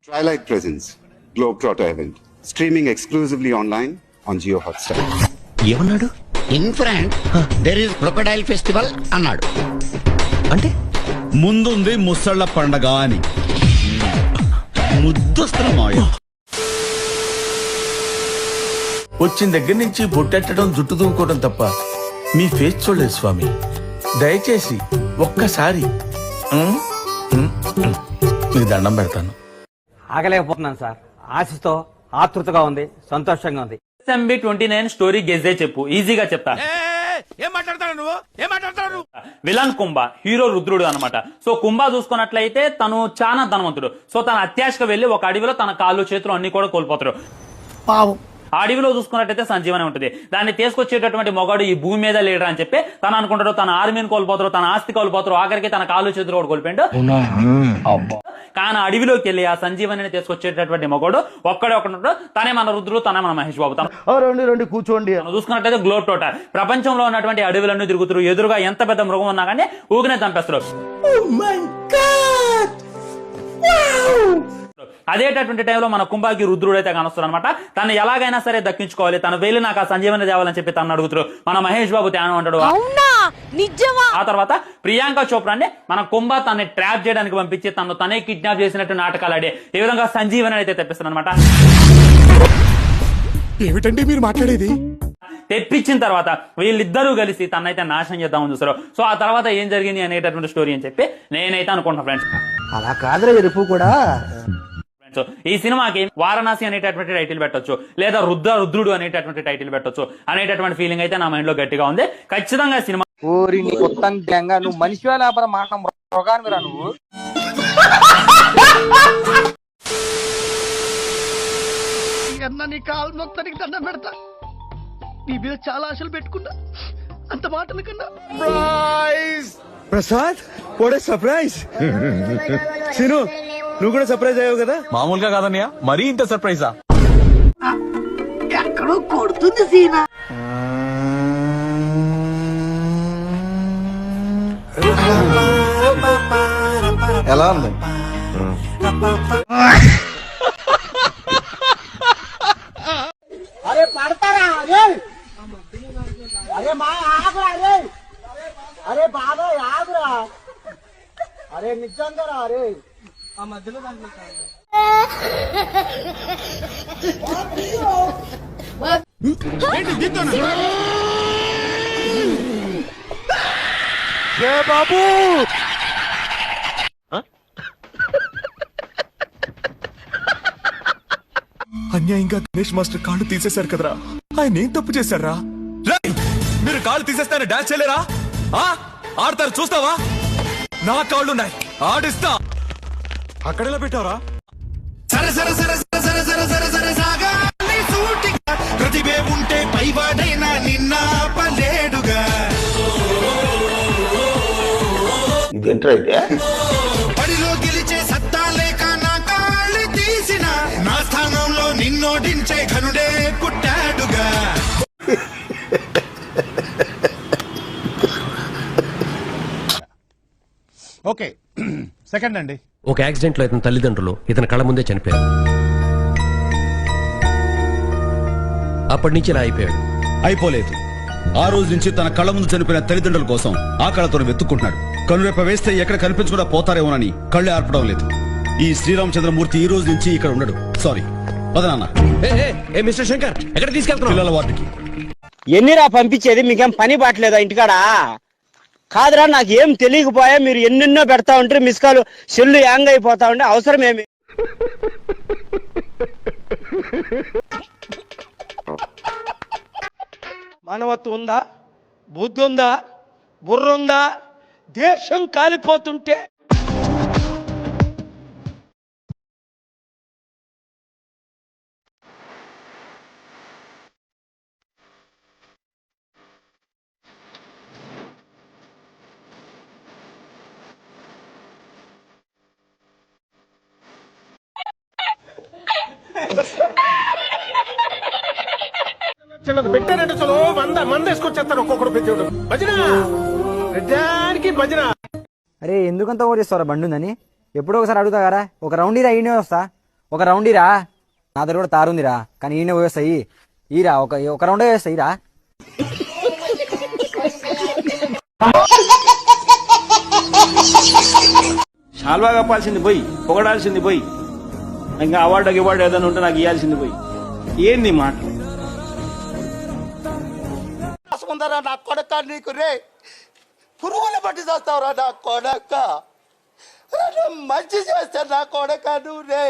Twilight Presents Globetrotter event, streaming exclusively online on Jio Hotstar. ఏమన్నాడు? In front there is crocodile festival అన్నాడు. అంటే ముందుంది ముసళ్ళ పండగ అని. ముద్దొస్తున్న మాయ. వచ్చిన దగ్గర నుంచి బొట్టెట్టడం జుట్టు దువ్వుకోవడం తప్ప మీ ఫేస్ చూడలేదు స్వామి. దయచేసి ఒక్కసారి మీకు దండం పెడతాను. ఆగలేకపోతున్నాను సార్. ఆశతో ఆతృతగా ఉంది, సంతోషంగా ఉంది. SMB 29 స్టోరీ గెజ్జే చెప్పు, ఈజీగా చెప్తా. ఏం మాట్లాడతాడు నువ్వు? ఏం మాట్లాడతాడు? విలన్ కుంభ, హీరో రుద్రుడు అనమాట. సో కుంభ చూసుకున్నట్లయితే తను చాలా ధనవంతుడు. సో తన అత్యాశగా వెళ్లి ఒక అడవిలో తన కాళ్ళు చేతులు అన్ని కూడా కోల్పోతాడు. ఆ అడవిలో చూసుకున్నట్టయితే సంజీవని ఉంటుంది. దాన్ని తీసుకొచ్చేటటువంటి మొగాడు ఈ భూమి మీద లేడరా అని చెప్పి తను అనుకుంటాడు. తన ఆర్మీని కోల్పోతారు, తన ఆస్తి కోల్పోతారు, ఆఖరికి తన కాళ్ళు చేతులు కూడా కోల్పోయాడు. కానీ అడవిలోకి వెళ్ళి ఆ సంజీవని తీసుకొచ్చేటటువంటి మొగాడు ఒక్కడే ఒకడు. తనే మన రుద్రుడు, తనే మన మహేష్ బాబు. రండి కూర్చోండి. చూసుకున్నట్టయితే గ్లోబ్ టోటర్ ప్రపంచంలో ఉన్నటువంటి అడవులన్నీ తిరుగుతారు. ఎదురుగా ఎంత పెద్ద మృగం ఉన్నా కానీ ఊగినే చంపేస్తారు. అదేటటువంటి టైంలో మన కుంభాకి రుద్రుడు అయితే కానొస్తారు అనమాట. తను ఎలాగైనా సరే దక్కించుకోవాలి, తను వెళ్ళి నాకు ఆ సంజీవని తేవాలని చెప్పి తను అడుగుతారు. మన మహేష్ బాబు త్యానం అంటాడు. ఆ తర్వాత ప్రియాంక చోప్రాని మన కుంభ తనని ట్రాప్ చేయడానికి పంపించి తనే కిడ్నాప్ చేసినట్టు నాటకాలు ఆడే ఈ విధంగా సంజీవని అయితే తెప్పిస్తారు అనమాట. ఏమిటండి మీరు మాట్లాడేది? తెప్పించిన తర్వాత వీళ్ళిద్దరూ కలిసి తనైతే నాశనం చేద్దామని చూస్తారు. సో ఆ తర్వాత ఏం జరిగింది అనేటటువంటి స్టోరీ అని చెప్పి నేనైతే అనుకుంటున్నా ఫ్రెండ్స్. అలా కాదురా ఎరుపు కూడా. ఈ సినిమాకి వారణాసి అనేటటువంటి టైటిల్ పెట్టొచ్చు, లేదా రుద్రుడు అనేటటువంటి టైటిల్ పెట్టొచ్చు అనేటటువంటి ఫీలింగ్ అయితే నా మైండ్ లో గట్టిగా ఉంది. ఖచ్చితంగా సినిమా నువ్వు మనిషి వ్యాపారం మాట మృగానివిరా నువ్వు. నీ కాలు మొత్తానికి దండం పెడతా. నీ మీద చాలా ఆశలు పెట్టుకున్నా. అంత మాట కన్నా Prasad what a surprise. Sinu నువ్వు కూడా సర్ప్రైజ్ అయ్యావు కదా? మామూలుగా కాదన్నయ్య, మరీ ఇంత సర్ప్రైజా? ఎక్కడో కొడుతుంది సీనా. ఎలా ఉంది? అరే పడతారా? అరే మా ఆగురా. అరే బాబా ఆగురా. అరే నిజంగా అరే ఆ మధ్యలో బాబు అన్యాయంగా గణేష్ మాస్టర్ కాళ్ళు తీసేశారు కదరా. ఆయన ఏం తప్పు చేశారా? మీరు కాళ్ళు తీసేస్తాను డాన్స్ చేయలేరా? ఆడతారు చూస్తావా? నా కాళ్ళున్నాయి, ఆడిస్తా. అక్కడెలా పెట్టావరా? ప్రతిభే ఉంటే పైవాడైనా నిన్న పలేడుగా. ఇదేంట్రా అయితే? బడిలో గెలిచే సత్తా లేక నా కాళ్ళు తీసిన నా స్థానంలో నిన్నోడించే ఘనుడే పుట్టాడుగా. ఓకే సెకండ్ అండి. ఒక యాక్సిడెంట్ లో ఇతని తల్లిదండ్రులు ఇతని కళ్ళ ముందే చనిపోయారు. అప్పటి నుంచి ఇలా అయిపోయాడు. అయిపోలేదు. ఆ రోజు నుంచి తన కళ్ళ ముందు చనిపోయిన తల్లిదండ్రుల కోసం ఆ కళ్ళతో వెతుక్కుంటున్నాడు. కనురెప్ప వేస్తే ఎక్కడ కనిపించకుండా పోతారేమోనని కళ్ళే ఆర్పడం లేదు. ఈ శ్రీరామచంద్రమూర్తి ఈ రోజు నుంచి ఇక్కడ ఉండడు. సారీ పదనాన్న. మిస్టర్ శంకర్ ఎక్కడ తీసుకెళ్తున్నావు? పిల్లల వార్డుకి. ఎన్నిరా పంపించేది? మీకేం పని బాట్లేదా ఇంటికాడా? కాదురా, నాకు ఏం తెలియకపోయా. మీరు ఎన్నెన్నో పెడతా ఉంటారు, మిస్కాలు సెల్లు యాంగ్ అయిపోతా ఉంటే అవసరం ఏమి? మానవత్వం ఉందా? బుద్ధి ఉందా? బుర్ర ఉందా? దేశం కాలిపోతుంటే పెట్టారంటే చలో మంద వేసుకొచ్చేస్తారు ఒక్కొక్కడు పెట్టాడు. భజన ప్రజానికి భజన. అరే ఎందుకంత ఓడిస్తారా బండి ఉందని? ఎప్పుడో ఒకసారి అడుగుతా కదా. ఒక రౌండ్ ఇది అయినే వస్తా. ఒక రౌండ్ ఇరా, నా దగ్గర కూడా తారుందిరా, కానీ ఈయన వేస్తాయి ఈరా, ఒక రౌండ్ వేస్తాయిరా. షాల్వా కప్పాల్సింది పోయి, పొగడాల్సింది పోయి, ఇంకా అవార్డు ఏదైనా ఉంటే నాకు ఇవ్వాల్సింది పోయి. ఏంది మాట? ముందరా నా కొడక, నీకు రే పురుగులు పట్టి చేస్తావురా నా కొడక. మంచి చేస్తే నా కొడక నువ్వు రే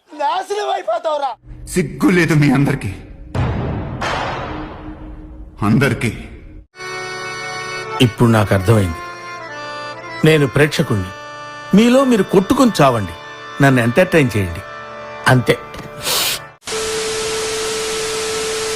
నాశనం అయిపోతావురా. సిగ్గు లేదు మీ అందరికి. ఇప్పుడు నాకు అర్థమైంది. నేను ప్రేక్షకుణ్ణి, మీలో మీరు కొట్టుకుని చావండి, నన్ను ఎంటర్టైన్ చేయండి, అంతే.